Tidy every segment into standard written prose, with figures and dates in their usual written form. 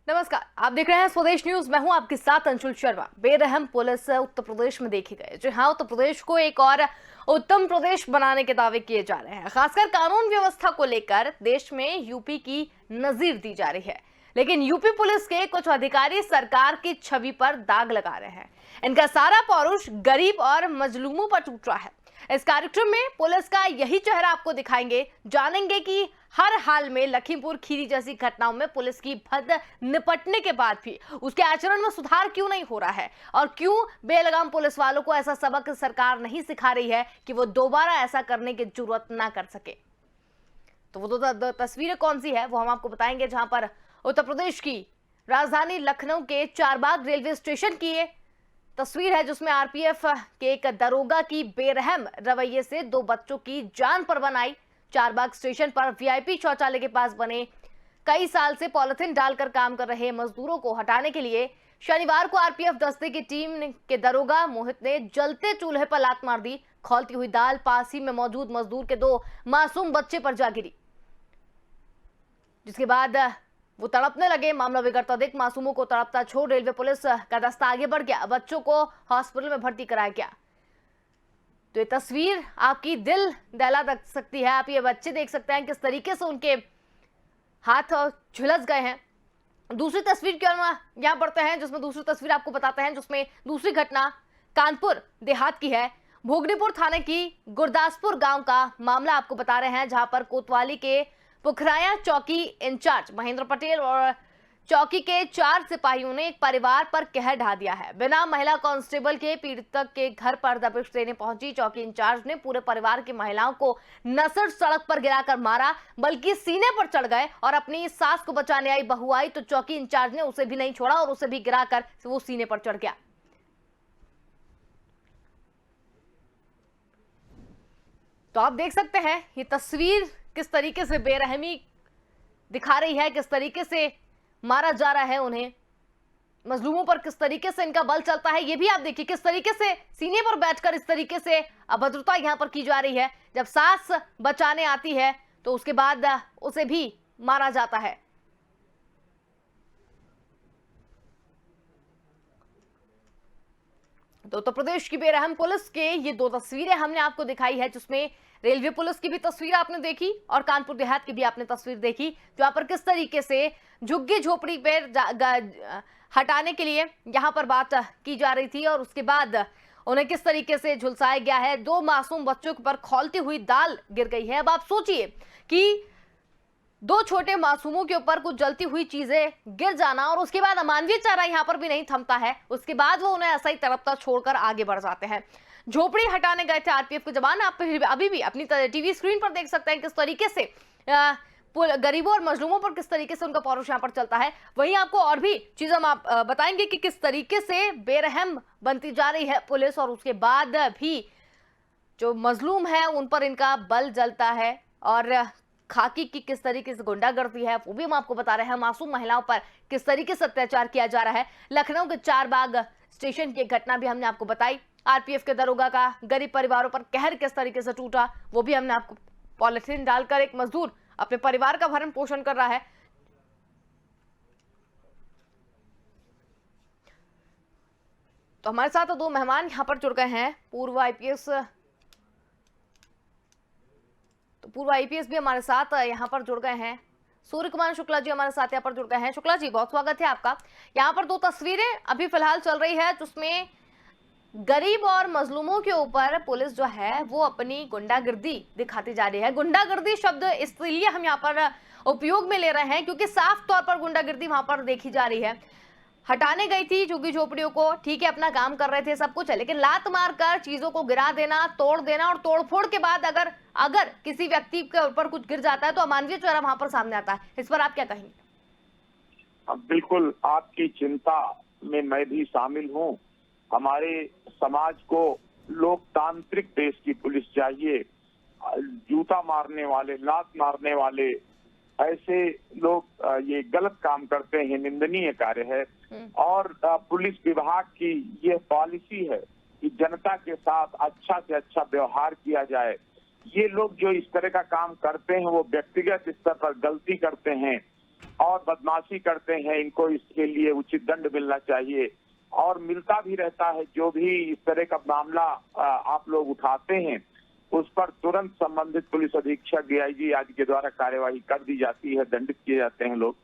नमस्कार, आप देख रहे हैं स्वदेश न्यूज। मैं हूं आपके साथ अंशुल शर्मा। बेरहम पुलिस उत्तर प्रदेश में देखी गई। जी हाँ, उत्तर प्रदेश को एक और उत्तम प्रदेश बनाने के दावे किए जा रहे हैं। खासकर कानून व्यवस्था को लेकर देश में यूपी की नजीर दी जा रही है। लेकिन यूपी पुलिस के कुछ अधिकारी सरकार की छवि पर दाग लगा रहे हैं। इनका सारा पौरुष गरीब और मजलूमों पर टूट रहा है। इस कार्यक्रम में पुलिस का यही चेहरा आपको दिखाएंगे। जानेंगे कि हर हाल में लखीमपुर खीरी जैसी घटनाओं में पुलिस की भद्द निपटने के बाद भी उसके आचरण में सुधार क्यों नहीं हो रहा है, और क्यों बेलगाम पुलिस वालों को ऐसा सबक सरकार नहीं सिखा रही है कि वो दोबारा ऐसा करने की जरूरत ना कर सके। तो वो दो तस्वीरें कौन सी है वो हम आपको बताएंगे, जहां पर उत्तर प्रदेश की राजधानी लखनऊ के चारबाग रेलवे स्टेशन की ये तस्वीर है, जिसमें आरपीएफ के एक दरोगा की बेरहम रवैये से दो बच्चों की जान पर बनाई। चारबाग स्टेशन पर वीआईपी शौचालय के पास बने कई साल से पॉलिथीन डालकर काम कर रहे मजदूरों को हटाने के लिए शनिवार को आरपीएफ दस्ते की टीम के दरोगा मोहित ने जलते चूल्हे पर लात मार दी। खौलती हुई दाल पास ही में मौजूद मजदूर के दो मासूम बच्चे पर जा गिरी, जिसके बाद वो तड़पने लगे। मामला बिगड़ता देख मासूमों को तड़पता छोड़ रेलवे पुलिस का दस्ता आगे बढ़ गया। बच्चों को हॉस्पिटल में भर्ती कराया गया। तो ये तस्वीर आपकी दिल दहला सकती है। आप ये बच्चे देख सकते हैं किस तरीके से उनके हाथ झुलस गए हैं। दूसरी तस्वीर क्यों यहाँ पढ़ते हैं, जिसमें दूसरी तस्वीर आपको बताते हैं, जिसमें दूसरी घटना कानपुर देहात की है। भोगनीपुर थाने की गुरदासपुर गांव का मामला आपको बता रहे हैं, जहां पर कोतवाली के पुखराया चौकी इंचार्ज महेंद्र पटेल और चौकी के 4 सिपाहियों ने एक परिवार पर कहर ढा दिया है। बिना महिला कांस्टेबल के पीड़ित के घर पर दबिश देने पहुंची चौकी इंचार्ज ने पूरे परिवार की महिलाओं को नसड़ सड़क पर गिराकर मारा, बल्कि सीने पर चढ़ गए। और अपनी सास को बचाने आई बहू आई तो चौकी इंचार्ज ने उसे भी नहीं छोड़ा और उसे भी गिराकर वो सीने पर चढ़ गया। तो आप देख सकते हैं ये तस्वीर किस तरीके से बेरहमी दिखा रही है, किस तरीके से मारा जा रहा है उन्हें, मजलूमों पर किस तरीके से इनका बल चलता है। ये भी आप देखिए किस तरीके से सीने पर बैठकर इस तरीके से अभद्रता यहां पर की जा रही है। जब सास बचाने आती है तो उसके बाद उसे भी मारा जाता है। तो उत्तर प्रदेश की बेरहम पुलिस के ये दो तस्वीरें हमने आपको दिखाई है, जिसमें रेलवे पुलिस की भी तस्वीर आपने देखी और कानपुर देहात की भी आपने तस्वीर देखी, जहां पर किस तरीके से झुग्गी झोपड़ी पर हटाने के लिए यहां पर बात की जा रही थी और उसके बाद उन्हें किस तरीके से झुलसाया गया है। दो मासूम बच्चों पर खौलती हुई दाल गिर गई है। अब आप सोचिए कि दो छोटे मासूमों के ऊपर कुछ जलती हुई चीजें गिर जाना और उसके बाद अमानवीय चारा यहां पर भी नहीं थमता है। उसके बाद वो उन्हें ऐसा ही तड़पता छोड़कर आगे बढ़ जाते हैं। झोपड़ी हटाने गए थे आरपीएफ के जवान। आप अभी भी अपनी टीवी स्क्रीन पर देख सकते हैं किस तरीके से गरीबों और मजलूमों पर किस तरीके से उनका पौरुष यहाँ पर चलता है। वहीं आपको और भी चीजें हम बताएंगे कि किस तरीके से बेरहम बनती जा रही है पुलिस, और उसके बाद भी जो मजलूम है उन पर इनका बल जलता है। और खाकी की किस तरीके से गुंडागर्दी है वो भी हम आपको बता रहे हैं। मासूम महिलाओं पर किस तरीके से अत्याचार किया जा रहा है। लखनऊ के चारबाग स्टेशन की घटना भी हमने आपको बताई। आरपीएफ के दरोगा का गरीब परिवारों पर कहर किस तरीके से टूटा वो भी हमने आपको, पॉलिथीन डालकर एक मजदूर अपने परिवार का भरण पोषण कर रहा है। तो हमारे साथ दो मेहमान यहां पर जुड़ गए हैं। पूर्व आईपीएस भी हमारे साथ यहाँ पर जुड़ गए हैं। सूर्य कुमार शुक्ला जी हमारे साथ यहाँ पर जुड़ गए हैं। शुक्ला जी, बहुत स्वागत है आपका। यहाँ पर दो तस्वीरें अभी फिलहाल चल रही है, जिसमें गरीब और मजलूमों के ऊपर पुलिस जो है वो अपनी गुंडागर्दी दिखाती जा रही है। गुंडागर्दी शब्द इसलिए हम यहाँ पर उपयोग में ले रहे हैं क्योंकि साफ तौर पर गुंडागर्दी वहां पर देखी जा रही है। हटाने गई थी झुग्गी झोपड़ियों को, ठीक है, अपना काम कर रहे थे, सब कुछ है, लेकिन लात मारकर चीजों को गिरा देना, तोड़ देना, और तोड़फोड़ के बाद अगर किसी व्यक्ति के ऊपर कुछ गिर जाता है तो अमानवीय चेहरा वहां पर सामने आता है। इस पर आप क्या कहेंगे? बिल्कुल, आपकी चिंता में मैं भी शामिल हूँ। हमारे समाज को लोकतांत्रिक देश की पुलिस चाहिए। जूता मारने वाले, लात मारने वाले ऐसे लोग ये गलत काम करते हैं, निंदनीय कार्य है। और पुलिस विभाग की यह पॉलिसी है कि जनता के साथ अच्छा से अच्छा व्यवहार किया जाए। ये लोग जो इस तरह का काम करते हैं वो व्यक्तिगत स्तर पर गलती करते हैं, और बदमाशी करते हैं, इनको इसके लिए उचित दंड मिलना चाहिए। और मिलता भी रहता है, जो भी इस तरह का मामला आप लोग उठाते हैं उस पर तुरंत संबंधित पुलिस अधीक्षक डीआईजी आदि के द्वारा कार्यवाही कर दी जाती है, दंडित किए जाते हैं लोग।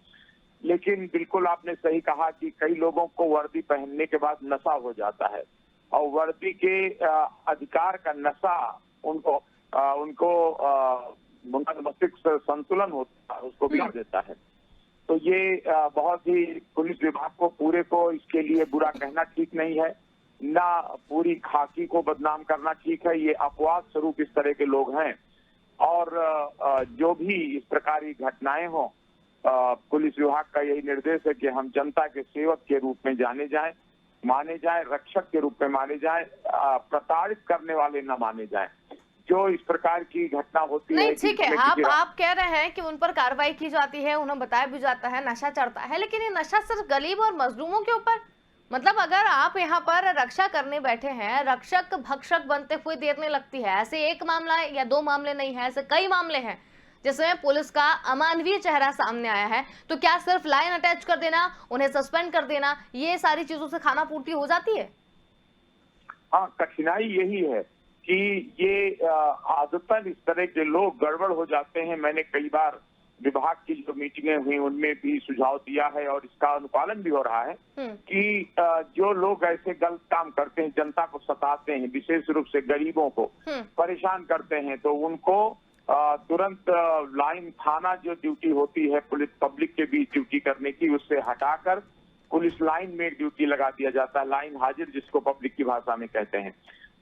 लेकिन बिल्कुल आपने सही कहा कि कई लोगों को वर्दी पहनने के बाद नशा हो जाता है और वर्दी के अधिकार का नशा उनको मस्तिष्क संतुलन होता है उसको बिगाड़ देता है। तो ये बहुत ही पुलिस विभाग को पूरे को इसके लिए बुरा कहना ठीक नहीं है, ना पूरी खाकी को बदनाम करना ठीक है। ये अपवाद स्वरूप इस तरह के लोग हैं और जो भी इस प्रकार की घटनाएं हों, पुलिस विभाग का यही निर्देश है कि हम जनता के सेवक के रूप में जाने जाएं, माने जाएं, रक्षक के रूप में माने जाएं, प्रताड़ित करने वाले न माने जाएं। जो इस प्रकार की घटना होती है, नहीं ठीक है, आप कह रहे हैं कि उन पर कार्रवाई की जाती है, उन्हें बताया भी जाता है, नशा चढ़ता है, लेकिन ये नशा सिर्फ गरीब और मजलूमों के ऊपर, मतलब अगर आप यहाँ पर रक्षा करने बैठे हैं, रक्षक भक्षक बनते हुए देर नहीं लगती है। ऐसे एक मामला है या दो मामले नहीं है, ऐसे कई मामले हैं जिसमें पुलिस का अमानवीय चेहरा सामने आया है। तो क्या सिर्फ लाइन अटैच कर देना, उन्हें सस्पेंड कर देना, ये सारी चीजों से खाना पूर्ति हो जाती है? हाँ, कठिनाई यही है कि ये आदतन इस तरह के लोग गड़बड़ हो जाते हैं। मैंने कई बार विभाग की जो मीटिंगें हुई उनमें भी सुझाव दिया है और इसका अनुपालन भी हो रहा है कि जो लोग ऐसे गलत काम करते हैं, जनता को सताते हैं, विशेष रूप से गरीबों को परेशान करते हैं, तो उनको तुरंत लाइन थाना जो ड्यूटी होती है पुलिस पब्लिक के बीच ड्यूटी करने की, उससे हटाकर पुलिस लाइन में ड्यूटी लगा दिया जाता है, लाइन हाजिर जिसको पब्लिक की भाषा में कहते हैं,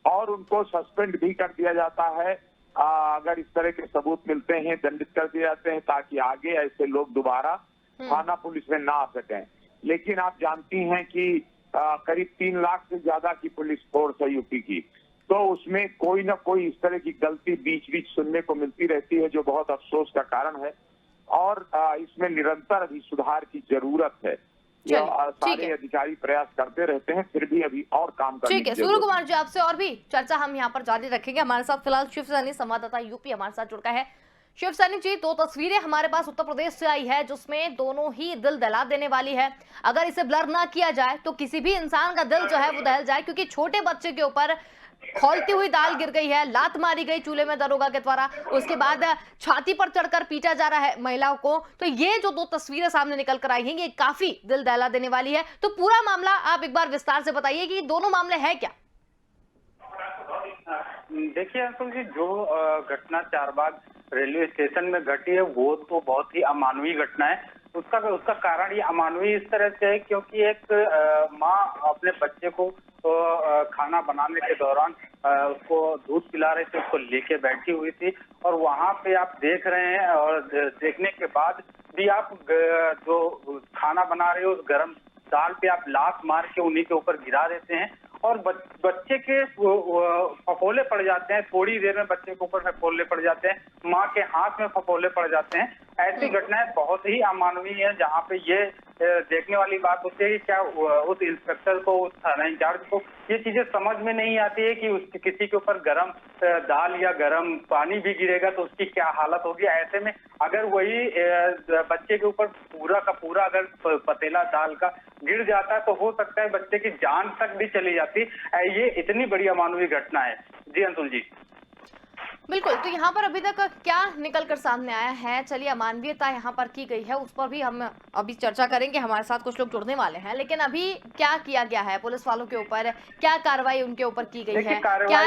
और उनको सस्पेंड भी कर दिया जाता है। अगर इस तरह के सबूत मिलते हैं दंडित कर दिए जाते हैं ताकि आगे ऐसे लोग दोबारा थाना पुलिस में ना आ सकें। लेकिन आप जानती हैं कि करीब 3 लाख से ज्यादा की पुलिस फोर्स है यूपी की, तो उसमें कोई ना कोई इस तरह की गलती बीच बीच सुनने को मिलती रहती है, जो बहुत अफसोस का कारण है और इसमें निरंतर अभी सुधार की जरूरत है। सारे अधिकारी प्रयास करते रहते हैं, फिर भी अभी और काम करने ठीक है। सूर्य कुमार जी, आपसे और भी चर्चा हम यहाँ पर जारी रखेंगे। हमारे साथ फिलहाल शिव सैनी संवाददाता यूपी हमारे साथ जुड़ गए हैं। शिव सैनी जी, 2 तस्वीरें हमारे पास उत्तर प्रदेश से आई है जिसमें दोनों ही दिल दहला देने वाली है। अगर इसे ब्लर ना किया जाए तो किसी भी इंसान का दिल जो है वो दहल जाए, क्योंकि छोटे बच्चे के ऊपर खौलती हुई दाल गिर गई है, लात मारी गई चूल्हे में दरोगा के द्वारा, उसके बाद छाती पर चढ़कर पीटा जा रहा है महिलाओं को। तो ये जो 2 तस्वीरें सामने निकल कर आई हैं, ये काफी दिल दहला देने वाली है। तो पूरा मामला आप एक बार विस्तार से बताइए कि दोनों मामले हैं क्या? देखिए अंकुल जी, जो घटना चारबाग रेलवे स्टेशन में घटी है वो तो बहुत ही अमानवीय घटना है। उसका कारण ये अमानवीय इस तरह से है क्योंकि एक माँ अपने बच्चे को खाना बनाने के दौरान उसको दूध पिला रही थी, उसको लेके बैठी हुई थी और वहां पे आप देख रहे हैं और देखने के बाद भी आप जो खाना बना रहे हो उस गर्म दाल पे आप लात मार के उन्हीं के ऊपर गिरा देते हैं और बच्चे के फफोले पड़ जाते हैं। थोड़ी देर में बच्चे के ऊपर फफोले पड़ जाते हैं, माँ के हाथ में फफोले पड़ जाते हैं। ऐसी घटनाएं बहुत ही अमानवीय है, जहाँ पे ये देखने वाली बात होती है कि क्या उस इंस्पेक्टर को, उस थाना इंचार्ज को ये चीजें समझ में नहीं आती है कि किसी के ऊपर गर्म दाल या गर्म पानी भी गिरेगा तो उसकी क्या हालत होगी। ऐसे में अगर वही बच्चे के ऊपर पूरा का पूरा अगर पतीला दाल का गिर जाता है तो हो सकता है बच्चे की जान तक भी चली जाती। ये इतनी बड़ी अमानवीय घटना है। जी अंतुल जी, बिल्कुल। तो यहाँ पर अभी तक क्या निकल कर सामने आया है? चलिए, अमानवीयता यहाँ पर की गई है, उस पर भी हम अभी चर्चा करेंगे। हमारे साथ कुछ लोग जुड़ने वाले हैं, लेकिन अभी क्या किया गया है पुलिस वालों के ऊपर? क्या कार्रवाई उनके ऊपर की गई है? क्या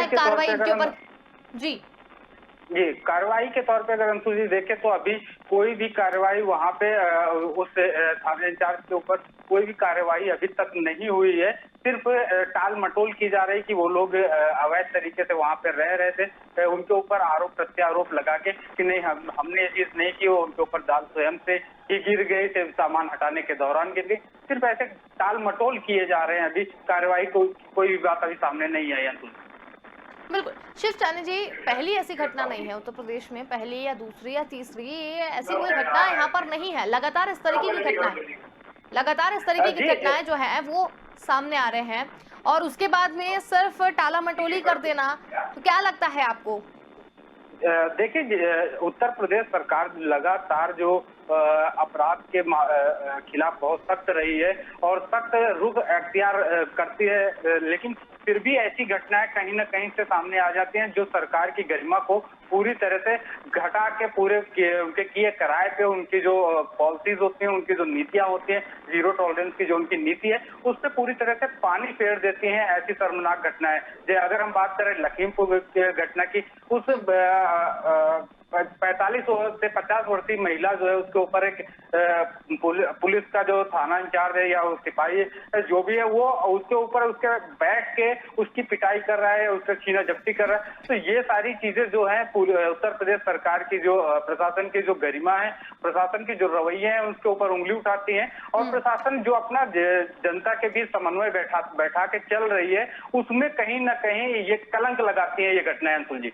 कार्रवाई उनके ऊपर? जी जी, कार्रवाई के तौर पे अगर अंशु जी देखें तो अभी कोई भी कार्रवाई वहाँ पे उस थाना इंचार्ज के ऊपर कोई भी कार्रवाई अभी तक नहीं हुई है। सिर्फ टाल मटोल की जा रही कि वो लोग अवैध तरीके से वहाँ पे रह रहे थे, उनके ऊपर आरोप प्रत्यारोप लगा के कि नहीं हमने ये चीज नहीं की, वो उनके ऊपर दाल स्वयं से ही गिर गई थे, सामान हटाने के दौरान गिर गई। सिर्फ ऐसे टाल मटोल किए जा रहे हैं, अभी कार्रवाई कोई भी बात अभी सामने नहीं आई। अंशु बिल्कुल। शिव सैनी जी, पहली ऐसी घटना नहीं है उत्तर प्रदेश में, पहली या दूसरी या तीसरी, ऐसी कोई घटना यहाँ पर नहीं है। लगातार इस तरीके की घटनाएं, लगातार इस तरीके की घटनाएं जो है वो सामने आ रहे हैं और उसके बाद में सिर्फ टाला मटोली कर देना, तो क्या लगता है आपको? देखिए, उत्तर प्रदेश सरकार लगातार जो अपराध के खिलाफ बहुत सख्त रही है और सख्त रुख अख्तियार करती है, लेकिन फिर भी ऐसी घटनाएं कहीं न कहीं से सामने आ जाती हैं जो सरकार की गरिमा को पूरी तरह से घटा के उनके किए कराए पे उनकी जो पॉलिसीज होती हैं, उनकी जो नीतियां होती हैं, जीरो टॉलरेंस की जो उनकी नीति है, उस पर पूरी तरह से पानी फेर देती हैं ऐसी शर्मनाक घटनाएं। अगर हम बात करें लखीमपुर की घटना की, उस 45 से 50 वर्षीय महिला जो है उसके ऊपर एक पुलिस का जो थाना इंचार्ज है या सिपाही जो भी है वो उसके ऊपर उसके बैठ के उसकी पिटाई कर रहा है, उसका छीना झपटी कर रहा है। तो ये सारी चीजें जो है उत्तर प्रदेश सरकार की जो प्रशासन की जो गरिमा है, प्रशासन की जो रवैये हैं उसके ऊपर उंगली उठाती है और प्रशासन जो अपना जनता के बीच समन्वय बैठा के चल रही है उसमें कहीं ना कहीं ये कलंक लगाती है ये घटनाएं। अंशुल जी,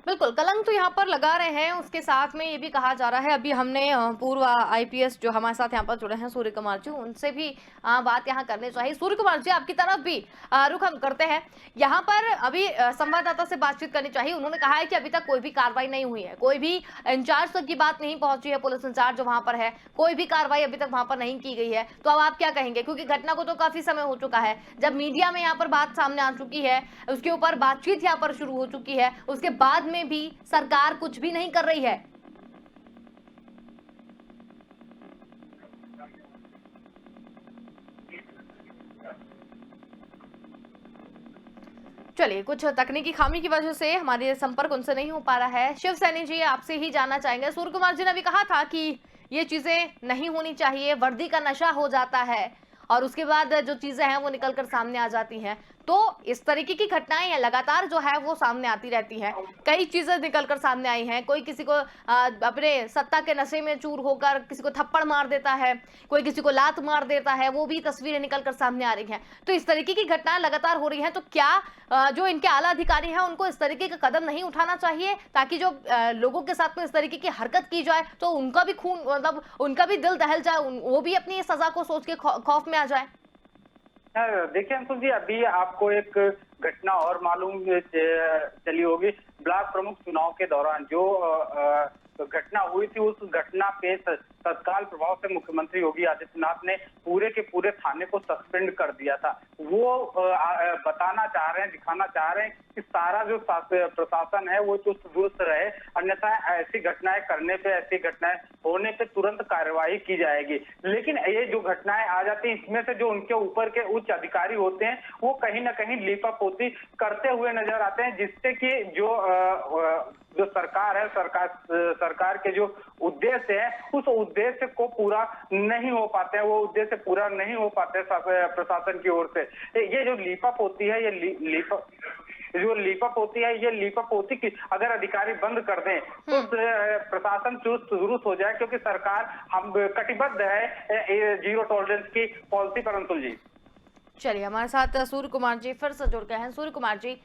बिल्कुल कलंक तो यहाँ पर लगा रहे हैं। उसके साथ में ये भी कहा जा रहा है, अभी हमने पूर्व आईपीएस जो हमारे साथ यहाँ पर जुड़े हैं सूर्य कुमार जी, उनसे भी बात यहाँ करनी चाहिए। सूर्य कुमार जी, आपकी तरफ भी रुख हम करते हैं। यहाँ पर अभी संवाददाता से बातचीत करनी चाहिए। उन्होंने कहा है कि अभी तक कोई भी कार्रवाई नहीं हुई है, कोई भी इंचार्ज तक की बात नहीं पहुंची है, पुलिस इंचार्ज जो वहां पर है, कोई भी कार्रवाई अभी तक वहां पर नहीं की गई है। तो अब आप क्या कहेंगे, क्योंकि घटना को तो काफी समय हो चुका है, जब मीडिया में यहाँ पर बात सामने आ चुकी है, उसके ऊपर बातचीत यहाँ पर शुरू हो चुकी है, उसके बाद में भी सरकार कुछ भी नहीं कर रही है। चलिए, कुछ तकनीकी खामी की वजह से हमारे संपर्क उनसे नहीं हो पा रहा है। शिव सैनी जी, आपसे ही जानना चाहेंगे, सूर्य कुमार जी ने भी कहा था कि ये चीजें नहीं होनी चाहिए, वर्दी का नशा हो जाता है और उसके बाद जो चीजें हैं वो निकलकर सामने आ जाती हैं। तो इस तरीके की घटनाएं लगातार जो है वो सामने आती रहती हैं। कई चीजें निकलकर सामने आई हैं। कोई किसी को अपने सत्ता के नशे में चूर होकर किसी को थप्पड़ मार देता है, कोई किसी को लात मार देता है, वो भी तस्वीरें निकलकर सामने आ रही हैं। तो इस तरीके की घटनाएं लगातार हो रही हैं। तो क्या जो इनके आला अधिकारी हैं उनको इस तरीके का कदम नहीं उठाना चाहिए, ताकि जो लोगों के साथ में इस तरीके की हरकत की जाए तो उनका भी खून, मतलब उनका भी दिल दहल जाए, वो भी अपनी सजा को सोच के खौफ में आ जाए? देखिए अंकुल जी, अभी आपको एक घटना और मालूम चली होगी। ब्लॉक प्रमुख चुनाव के दौरान जो घटना हुई थी, उस घटना पे तत्काल प्रभाव से मुख्यमंत्री योगी आदित्यनाथ ने पूरे के पूरे थाने को सस्पेंड कर दिया था। वो बताना चाह रहे हैं, दिखाना चाह रहे हैं कि सारा जो प्रशासन है वो चुस्त दुरुस्त रहे, अन्यथा ऐसी घटनाएं करने पे, ऐसी घटनाएं होने पे तुरंत कार्रवाई की जाएगी। लेकिन ये जो घटनाएं आ जाती हैं, इसमें से जो उनके ऊपर के उच्च अधिकारी होते हैं वो कहीं ना कहीं लीपापोती करते हुए नजर आते हैं, जिससे कि जो सरकार है, सरकार के जो उद्देश्य है उस उद्देश्य को पूरा नहीं हो पाते हैं, वो उद्देश्य पूरा नहीं हो पाते प्रशासन की ओर से। ये जो लीपापोती है, ये लीपापोती की अगर अधिकारी बंद कर दें तो प्रशासन चुस्त दुरुस्त हो जाए, क्योंकि सरकार हम कटिबद्ध है जीरो टॉलरेंस की पॉलिसी पर। अंतुल जी, चलिए, हमारे साथ सूर्य कुमार जी फिर से जुड़ गए हैं। सूर्य कुमार जी,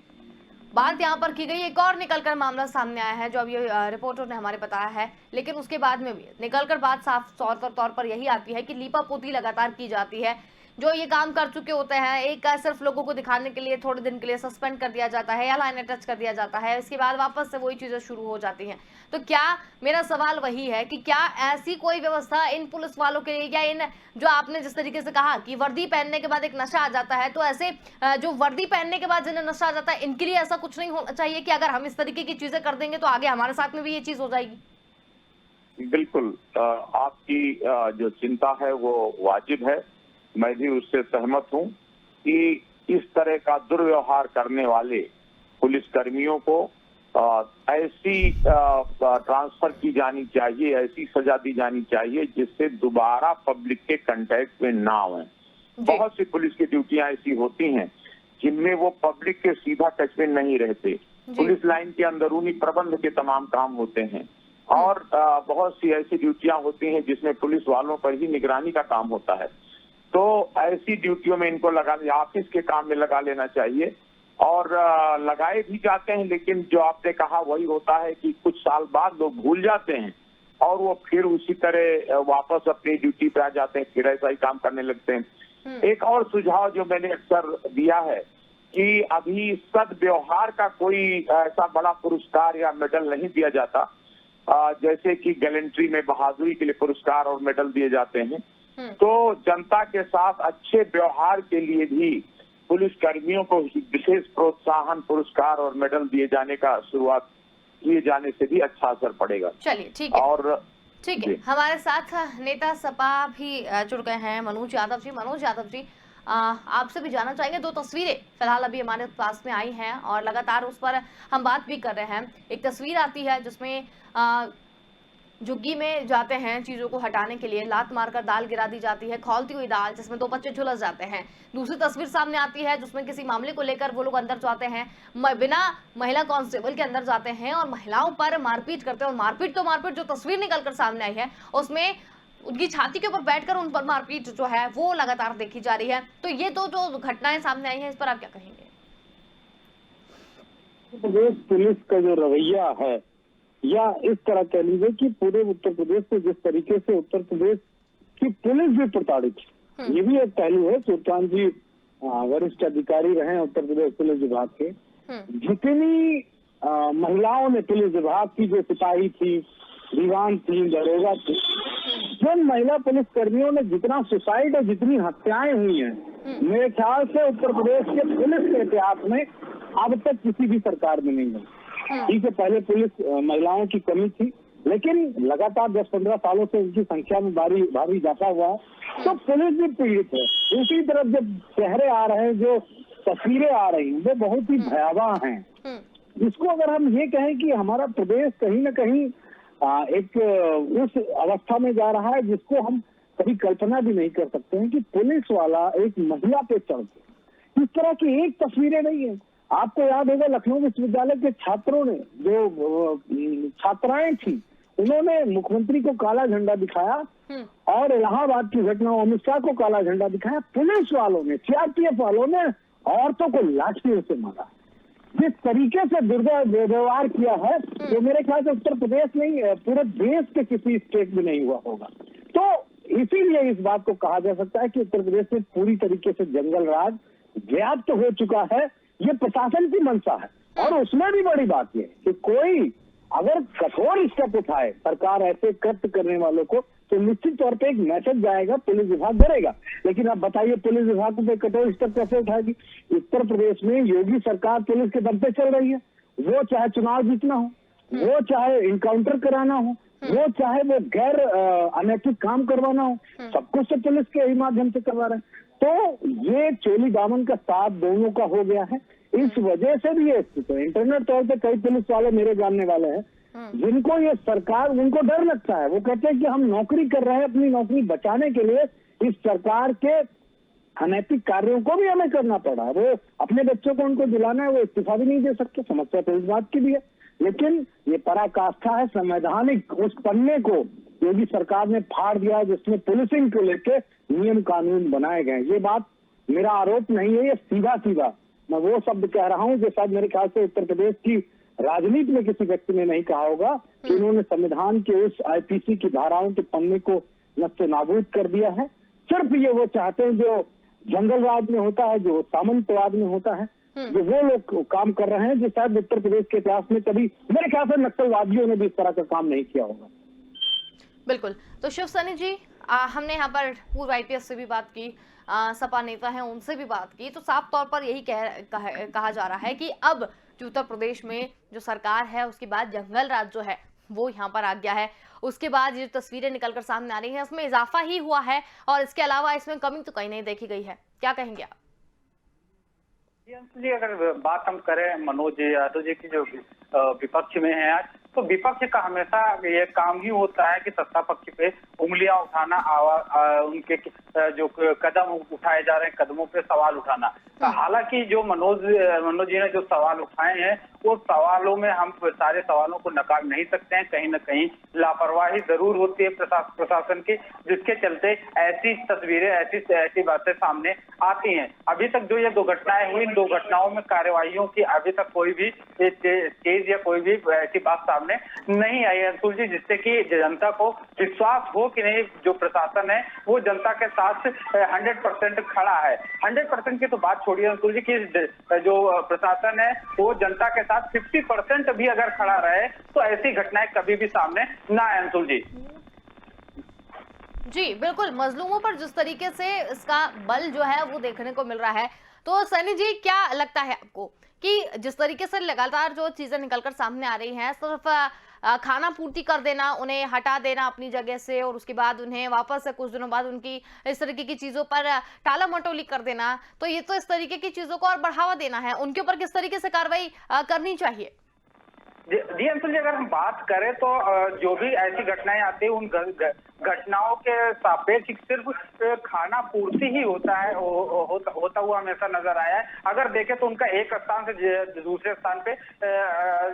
बात यहाँ पर की गई, एक और निकलकर मामला सामने आया है जो अभी रिपोर्टर ने हमारे बताया है, लेकिन उसके बाद में भी निकलकर बात साफ तौर पर यही आती है कि लीपापोती लगातार की जाती है। जो ये काम कर चुके होते हैं, एक सिर्फ लोगों को दिखाने के लिए थोड़े दिन के लिए सस्पेंड कर दिया जाता है या लाइन टच कर दिया जाता है, इसके बाद वापस से वही चीजें शुरू हो जाती हैं। तो क्या, मेरा सवाल वही है कि क्या ऐसी कोई व्यवस्था इन पुलिस वालों के लिए, या इन जो आपने जिस तरीके से कहा कि वर्दी पहनने के बाद एक नशा आ जाता है, तो ऐसे जो वर्दी पहनने के बाद जिन्हें नशा आ जाता है, इनके लिए ऐसा कुछ नहीं होना चाहिए कि अगर हम इस तरीके की चीजें कर देंगे तो आगे हमारे साथ में भी ये चीज हो जाएगी? बिल्कुल, आपकी जो चिंता है वो वाजिब है, मैं भी उससे सहमत हूं कि इस तरह का दुर्व्यवहार करने वाले पुलिस कर्मियों को ऐसी ट्रांसफर की जानी चाहिए, ऐसी सजा दी जानी चाहिए जिससे दोबारा पब्लिक के कांटेक्ट में ना आए। बहुत सी पुलिस की ड्यूटियां ऐसी होती हैं जिनमें वो पब्लिक के सीधा टच में नहीं रहते। पुलिस लाइन के अंदरूनी प्रबंध के तमाम काम होते हैं और बहुत सी ऐसी ड्यूटियां होती हैं जिसमें पुलिस वालों पर ही निगरानी का काम होता है। तो ऐसी ड्यूटियों में इनको ऑफिस के काम में लगा लेना चाहिए, और लगाए भी जाते हैं, लेकिन जो आपने कहा वही होता है कि कुछ साल बाद लोग भूल जाते हैं और वो फिर उसी तरह वापस अपनी ड्यूटी पे आ जाते हैं, फिर ऐसा ही काम करने लगते हैं। एक और सुझाव जो मैंने अक्सर दिया है कि अभी सद्व्यवहार का कोई ऐसा बड़ा पुरस्कार या मेडल नहीं दिया जाता, जैसे कि गैलेंट्री में बहादुरी के लिए पुरस्कार और मेडल दिए जाते हैं। तो जनता के साथ अच्छे व्यवहार के लिए भी पुलिस कर्मियों को विशेष प्रोत्साहन पुरस्कार और मेडल दिए जाने का शुरुआत किए जाने से भी अच्छा असर पड़ेगा। चलिए ठीक है, और ठीक है। हमारे साथ नेता सपा भी जुड़ गए हैं, मनोज यादव जी। मनोज यादव जी, आपसे भी जानना चाहेंगे, दो तस्वीरें फिलहाल अभी हमारे पास में आई हैं और लगातार उस पर हम बात भी कर रहे हैं। एक तस्वीर आती है जिसमें झुग्गी में जाते हैं चीजों को हटाने के लिए, लात मारकर दाल गिरा दी जाती है, खौलती हुई दाल, जिसमें दो बच्चे झुलस जाते हैं। दूसरी तस्वीर सामने आती है जिसमें किसी मामले को लेकर वो लोग अंदर जाते हैं, बिना महिला कांस्टेबल के अंदर जाते हैं और महिलाओं पर मारपीट करते हैं। और मारपीट तो मारपीट, जो तस्वीर निकलकर सामने आई है उसमें उनकी छाती के ऊपर बैठकर उन पर मारपीट जो है वो लगातार देखी जा रही है। तो ये तो जो घटनाएं सामने आई हैं, इस पर आप क्या कहेंगे? प्रदेश पुलिस का जो रवैया है, या इस तरह कह लीजिए कि पूरे उत्तर प्रदेश में जिस तरीके से उत्तर प्रदेश की पुलिस भी प्रताड़ित, ये भी एक पहलू है। सुल्तान जी वरिष्ठ अधिकारी रहे उत्तर प्रदेश पुलिस विभाग के, जितनी महिलाओं ने पुलिस विभाग की, जो सिपाही थी, दीवान थी, दरोगा थी, जिन महिला पुलिस कर्मियों ने जितना सुसाइड और जितनी हत्याएं हुई हैं, मेरे ख्याल से उत्तर प्रदेश के पुलिस के इतिहास में अब तक किसी भी सरकार में नहीं हुई। ठीक है, पहले पुलिस महिलाओं की कमी थी, लेकिन लगातार 10-15 सालों से उनकी संख्या में भारी इजाफा हुआ है, तो पुलिस भी पीड़ित है। दूसरी तरफ जब चेहरे आ रहे हैं, जो तस्वीरें आ रही हैं, वो बहुत ही भयावह हैं। जिसको अगर हम ये कहें कि हमारा प्रदेश कहीं न कहीं एक उस अवस्था में जा रहा है जिसको हम कभी कल्पना भी नहीं कर सकते हैं कि पुलिस वाला एक महिला पे चढ़ के, इस तरह की एक तस्वीरें नहीं है। आपको याद होगा लखनऊ विश्वविद्यालय के छात्रों ने, जो छात्राएं थी, उन्होंने मुख्यमंत्री को काला झंडा दिखाया और इलाहाबाद की घटना अमित शाह को काला झंडा दिखाया। पुलिस वालों ने, सीआरपीएफ वालों ने औरतों को लाठियों से मारा। जिस तरीके से दुर्व्यवहार किया है, वो मेरे ख्याल से उत्तर प्रदेश नहीं, पूरे देश के किसी स्टेट में नहीं हुआ होगा। तो इसीलिए इस बात को कहा जा सकता है कि उत्तर प्रदेश में पूरी तरीके से जंगल राज व्याप्त हो चुका है। ये प्रशासन की मंशा है, और उसमें भी बड़ी बात यह है कि कोई अगर कठोर स्टेप उठाए सरकार ऐसे कृत्य करने वालों को, तो निश्चित तौर पे एक मैसेज जाएगा, पुलिस विभाग करेगा। लेकिन आप बताइए पुलिस विभाग पे कठोर स्टेप कैसे उठाएगी? उत्तर प्रदेश में योगी सरकार पुलिस के दम पे चल रही है। वो चाहे चुनाव जीतना हो, वो चाहे इनकाउंटर कराना हो, वो चाहे वो गैर अनैतिक काम करवाना हो, सब कुछ तो पुलिस के ही माध्यम से करवा रहे हैं। तो ये चोली दामन का साथ दोनों का हो गया है। इस वजह से भी ये स्थिति है। इंटरनेट तौर पे कई पुलिस वाले मेरे जानने वाले हैं, जिनको ये सरकार, उनको डर लगता है। वो कहते हैं कि हम नौकरी कर रहे हैं, अपनी नौकरी बचाने के लिए इस सरकार के अनैतिक कार्यों को भी हमें करना पड़ा। वो अपने बच्चों को उनको दिलाना है, वो इस्तीफा भी नहीं दे सकते। समस्या तो इस बात की भी है, लेकिन ये पराकाष्ठा है। संवैधानिक उस पन्ने को योगी सरकार ने फाड़ दिया, जिसमें पुलिसिंग को लेकर नियम कानून बनाए गए। ये बात मेरा आरोप नहीं है, ये सीधा सीधा मैं वो शब्द कह रहा हूँ जो शायद मेरे ख्याल से उत्तर प्रदेश की राजनीति में किसी व्यक्ति ने नहीं कहा होगा, कि उन्होंने संविधान के उस आईपीसी की धाराओं के पन्ने को नष्ट नाबूद कर दिया है। सिर्फ ये वो चाहते हैं जो जंगल राज में होता है, जो सामंतवाद में होता है, जो वो लोग काम कर रहे हैं, जो शायद उत्तर प्रदेश के इतिहास में कभी मेरे ख्याल से नक्सलवादियों ने भी इस तरह का काम नहीं किया होगा। बिल्कुल। तो शिव सैनी जी, हमने यहाँ पर पूर्व आईपीएस से भी बात की, सपा नेता हैं उनसे भी बात की, तो साफ तौर पर यही कहा जा रहा है कि अब जो उत्तर प्रदेश में जो सरकार है, उसके बाद जंगल राज जो है वो यहाँ पर आ गया है। उसके बाद ये तस्वीरें निकलकर सामने आ रही हैं, उसमें इजाफा ही हुआ है और इसके अलावा इसमें कमी तो कहीं नहीं देखी गई है। क्या कहेंगे आप? जी, अगर बात हम करें मनोज यादव जी की, जो विपक्ष में है आज, तो विपक्ष का हमेशा ये काम ही होता है कि सत्ता पक्ष पे उंगलियां उठाना, उनके जो कदम उठाए जा रहे हैं कदमों पे सवाल उठाना। हालांकि जो मनोज जी ने जो सवाल उठाए हैं वो सवालों में हम सारे सवालों को नकार नहीं सकते हैं। कहीं न कहीं लापरवाही जरूर होती है प्रशासन की, जिसके चलते ऐसी तस्वीरें, ऐसी बातें सामने आती हैं। अभी तक जो ये 2 घटनाएं हुई, इन 2 घटनाओं में कार्रवाइयों की अभी तक कोई भी केस या कोई भी ऐसी बात सामने नहीं आई है अंशुल जी, जिससे कि जनता को विश्वास हो कि नहीं, जो प्रशासन है वो जनता के साथ 100% खड़ा है। 100% की तो बात छोड़िए अंशुल जी, कि जो प्रशासन है वो जनता के साथ 50% भी अगर खड़ा रहे तो ऐसी घटनाएं कभी भी सामने ना आए अंशुल जी। जी बिल्कुल, मजलूमों पर जिस तरीके से इसका बल जो है वो देखने को मिल रहा है, तो सैनी जी क्या लगता है आपको कि जिस तरीके से लगातार जो चीजें निकलकर सामने आ रही हैं, सिर्फ खाना पूर्ति कर देना, उन्हें हटा देना अपनी जगह से और उसके बाद उन्हें वापस से कुछ दिनों बाद उनकी इस तरीके की चीजों पर टाला मटोली कर देना, तो ये तो इस तरीके की चीजों को और बढ़ावा देना है। उनके ऊपर किस तरीके से कार्रवाई करनी चाहिए? जी अंशुल जी, अगर हम बात करें तो जो भी ऐसी घटनाएं आती है, उन घटनाओं के सापेक्ष सिर्फ खाना पूर्ति ही होता है, होता हुआ हमेशा नजर आया है। अगर देखें तो उनका एक स्थान से दूसरे स्थान पे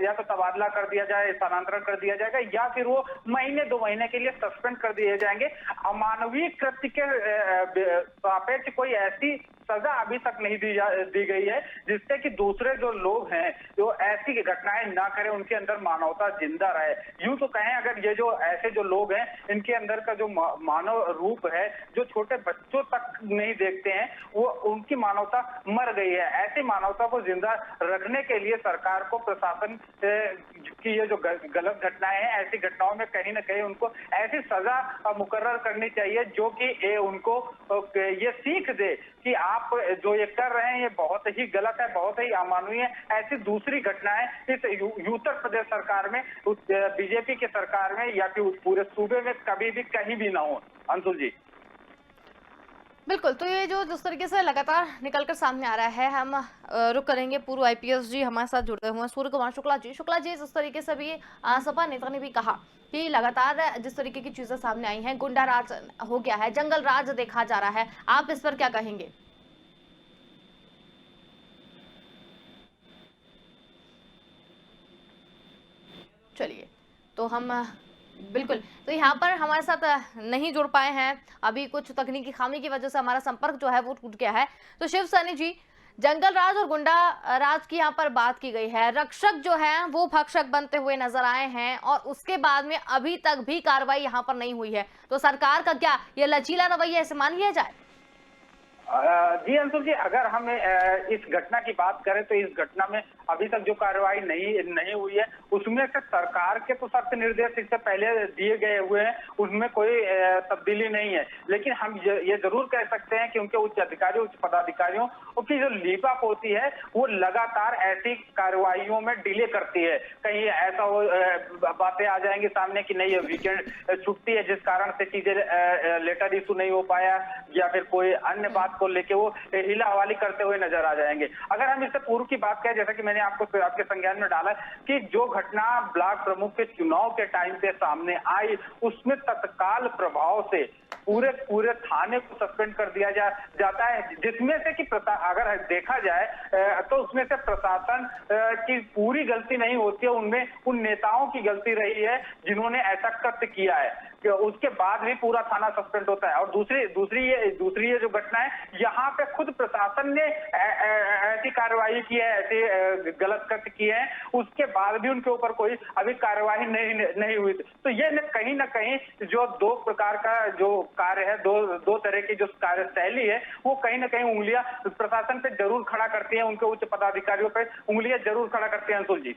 या तो तबादला कर दिया जाए, स्थानांतरण कर दिया जाएगा, या फिर वो महीने 2 महीने के लिए सस्पेंड कर दिए जाएंगे। अमानवीय कृत्य के सापेक्ष कोई ऐसी सजा अभी तक नहीं दी गई है जिससे कि दूसरे जो लोग हैं जो ऐसी घटनाएं ना करें, उनके अंदर मानवता जिंदा रहे। यूं तो कहें, अगर ये जो ऐसे जो लोग हैं, इनके अंदर का जो मानव रूप है, जो छोटे बच्चों तक नहीं देखते हैं, वो उनकी मानवता मर गई है। ऐसी मानवता को जिंदा रखने के लिए सरकार को, प्रशासन की ये जो गलत घटनाएं हैं, ऐसी घटनाओं में कहीं ना कहीं उनको ऐसी सजा मुकर्रर करनी चाहिए जो कि उनको ये सीख दे कि आप जो ये कर रहे हैं ये बहुत ही गलत है, बहुत ही अमानवीय है। ऐसी दूसरी घटनाएं इस उत्तर प्रदेश सरकार में, बीजेपी की सरकार में या फिर पूरे सूबे में कभी भी कहीं भी ना हो अंशुल जी। बिल्कुल, तो ये जो जिस तरीके से लगातार निकलकर सामने आ रहा है, हम रुक करेंगे। पूर्व आईपीएस जी हमारे साथ जुड़े हुए हैं, सूर्य कुमार शुक्ला जी, जिस तरीके से भी सपा नेता ने भी कहा कि लगातार जिस तरीके की चीजें सामने आई हैं, गुंडा राज हो गया है, जंगल राज देखा जा रहा है, आप इस पर क्या कहेंगे? चलिए, तो हम बिल्कुल, तो यहाँ पर हमारे साथ नहीं जुड़ पाए हैं, अभी कुछ तकनीकी खामी की वजह से हमारा संपर्क जो है वो टूट गया है। तो शिव सैनी जी, जंगल राज और गुंडा राज की यहाँ पर बात की गई है, रक्षक जो है वो भक्षक बनते हुए नजर आए हैं और उसके बाद में अभी तक भी कार्रवाई यहाँ पर नहीं हुई है, तो सरकार का क्या ये लचीला रवैया ऐसे मान लिया जाए? जी अंशुल जी, अगर हम इस घटना की बात करें तो इस घटना में अभी तक जो कार्रवाई नहीं हुई है, उसमें से सरकार के तो सख्त निर्देश इससे पहले दिए गए हुए हैं, उसमें कोई तब्दीली नहीं है। लेकिन हम ये जरूर कह सकते हैं कि उनके उच्च अधिकारियों, उच्च पदाधिकारियों की जो लीपा पोती है वो लगातार ऐसी कार्रवाइयों में डिले करती है। कहीं ऐसा बातें आ जाएंगी सामने कि नहीं, वीकेंड छुट्टी है जिस कारण से चीजें लेटर इशू नहीं हो पाया, या फिर कोई अन्य बात को लेके वो हिला हवाली करते हुए नजर आ जाएंगे। अगर हम इससे पूर्व की बात करें, जैसा कि मैंने आपके संज्ञान में डाला कि जो घटना ब्लॉक प्रमुख के चुनाव के टाइम पे सामने आई, उसमें तत्काल प्रभाव से पूरे थाने को सस्पेंड कर दिया जाता है, जिसमें से कि अगर देखा जाए तो उसमें से प्रशासन की पूरी गलती नहीं होती है, उनमें उन नेताओं की गलती रही है जिन्होंने ऐसा कृत्य किया है, उसके बाद भी पूरा थाना सस्पेंड होता है। और दूसरी ये जो घटना है, यहाँ पे खुद प्रशासन ने ऐसी कार्रवाई की है, ऐसे गलत कृत्य किए हैं, उसके बाद भी उनके ऊपर कोई अभी कार्रवाई नहीं हुई। तो ये कहीं ना कहीं जो 2 प्रकार का जो कार्य है, दो तरह की जो कार्य शैली है, वो कहीं ना कहीं उंगलियां प्रशासन पे जरूर खड़ा करती है, उनके उच्च पदाधिकारियों पे उंगलियां जरूर खड़ा करते हैं अंशुल जी।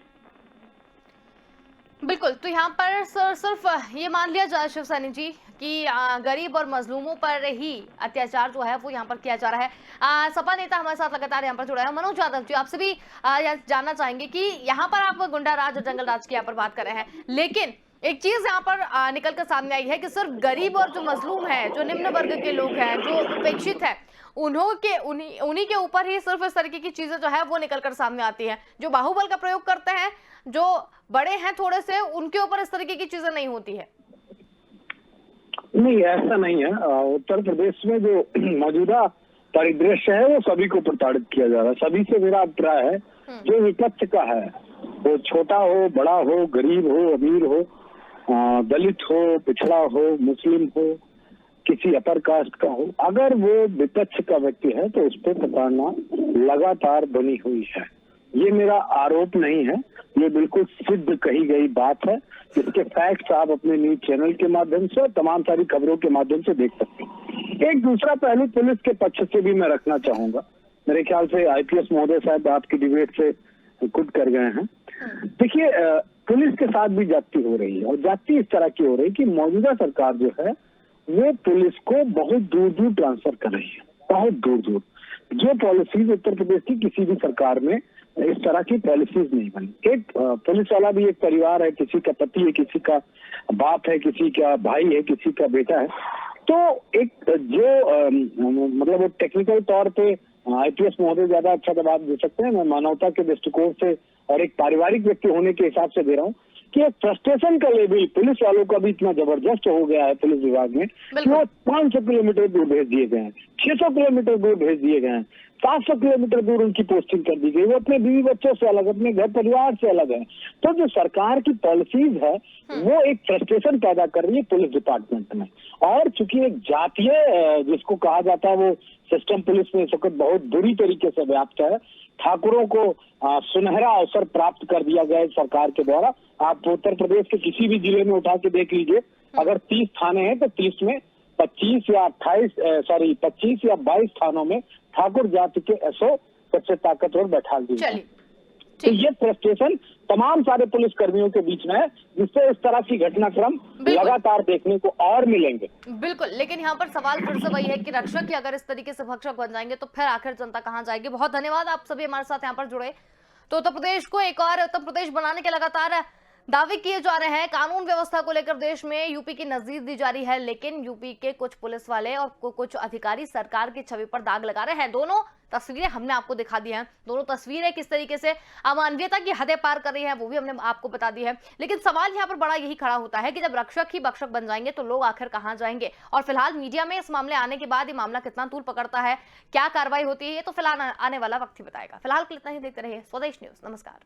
बिल्कुल, तो यहाँ पर सिर्फ ये मान लिया जाए शिव सैनी जी कि गरीब और मजलूमों पर ही अत्याचार जो है वो यहाँ पर किया जा रहा है। सपा नेता हमारे साथ लगातार यहाँ पर जुड़ा है, मनोज यादव जी, आपसे भी जानना चाहेंगे कि यहाँ पर आप गुंडा राज और जंगल राज की यहाँ पर बात कर रहे हैं, लेकिन एक चीज यहाँ पर निकल कर सामने आई है कि सिर्फ गरीब और जो मजलूम है, जो निम्न वर्ग के लोग हैं, जो उपेक्षित है, उन्हीं के ऊपर ही सिर्फ इस तरीके की चीजें जो है वो निकल कर सामने आती है। जो बाहुबल का प्रयोग करते हैं, जो बड़े हैं थोड़े से, उनके ऊपर इस तरीके की चीजें नहीं होती है। नहीं, ऐसा नहीं है। उत्तर प्रदेश में जो मौजूदा परिदृश्य है वो सभी को प्रताड़ित किया जा रहा है। सभी से मेरा अभिप्राय है जो विपक्ष का है वो छोटा हो, बड़ा हो, गरीब हो, अमीर हो, दलित हो, पिछड़ा हो, मुस्लिम हो, किसी अपर कास्ट का हो, अगर वो विपक्ष का व्यक्ति है तो उस पर पकड़ना लगातार बनी हुई है। ये मेरा आरोप नहीं है, ये बिल्कुल सिद्ध कही गई बात है। इसके फैक्ट्स आप अपने न्यूज चैनल के माध्यम से और तमाम सारी खबरों के माध्यम से देख सकते हैं। एक दूसरा पहलू पुलिस के पक्ष से भी मैं रखना चाहूंगा। मेरे ख्याल से आईपीएस महोदय साहब आपकी डिबेट से कुछ कर गए हैं। देखिए, पुलिस के साथ भी जाती हो रही है और जाती इस तरह की हो रही है कि मौजूदा सरकार जो है वो पुलिस को बहुत दूर दूर ट्रांसफर कर रही है, बहुत दूर दूर। जो पॉलिसीज उत्तर प्रदेश की किसी भी सरकार में इस तरह की पॉलिसीज नहीं बनी। एक पुलिस वाला भी एक परिवार है, किसी का पति है, किसी का बाप है, किसी का भाई है, किसी का बेटा है। तो एक जो मतलब वो टेक्निकल तौर पे आईपीएस महोदय ज्यादा अच्छा जवाब दे सकते हैं। मैं मानवता के दृष्टिकोण से और एक पारिवारिक व्यक्ति होने के हिसाब से दे रहा हूँ कि एक फ्रस्ट्रेशन का लेवल पुलिस वालों का भी इतना जबरदस्त हो गया है पुलिस विभाग में कि वो 500 किलोमीटर दूर भेज दिए गए हैं, 600 किलोमीटर दूर भेज दिए गए हैं, 700 किलोमीटर दूर उनकी पोस्टिंग कर दी गई। वो अपने बीवी बच्चों से अलग, अपने घर परिवार से अलग है। तो जो सरकार की पॉलिसीज है वो एक फ्रस्ट्रेशन पैदा कर रही है पुलिस डिपार्टमेंट में। और चूंकि एक जातीय जिसको कहा जाता है वो सिस्टम पुलिस में इस वक्त बहुत बुरी तरीके से व्याप्त है। ठाकुरों को सुनहरा अवसर प्राप्त कर दिया गया है सरकार के द्वारा। आप उत्तर प्रदेश के किसी भी जिले में उठा के देख लीजिए, अगर 30 थाने हैं तो 30 में 25 या 22 थानों में ठाकुर जाति के एसओ सबसे ताकतवर बैठा दिए। तो ये फ्रस्ट्रेशन तमाम सारे पुलिस कर्मियों के बीच में है, जिससे इस तरह की घटनाक्रम लगातार देखने को और मिलेंगे। बिल्कुल, लेकिन यहाँ पर सवाल फिर से वही है कि रक्षक ही अगर इस तरीके से भक्षक बन जाएंगे तो फिर आखिर जनता कहाँ जाएगी। बहुत धन्यवाद, आप सभी हमारे साथ यहाँ पर जुड़े। तो उत्तर प्रदेश को एक और उत्तर प्रदेश बनाने के लगातार दावे किए जा रहे हैं। कानून व्यवस्था को लेकर देश में यूपी की नजदीक दी जा रही है, लेकिन यूपी के कुछ पुलिस वाले और कुछ अधिकारी सरकार की छवि पर दाग लगा रहे हैं। दोनों तस्वीरें हमने आपको दिखा दी हैं। दोनों तस्वीरें किस तरीके से अमानवीयता की हदें पार कर रही हैं वो भी हमने आपको बता दी है। लेकिन सवाल यहाँ पर बड़ा यही खड़ा होता है कि जब रक्षक ही भक्षक बन जाएंगे तो लोग आखिर कहाँ जाएंगे। और फिलहाल मीडिया में इस मामले आने के बाद ये मामला कितना तूल पकड़ता है, क्या कार्रवाई होती है, ये तो फिलहाल आने वाला वक्त ही बताएगा। फिलहाल इतना ही देखते रहिए स्वदेश न्यूज। नमस्कार।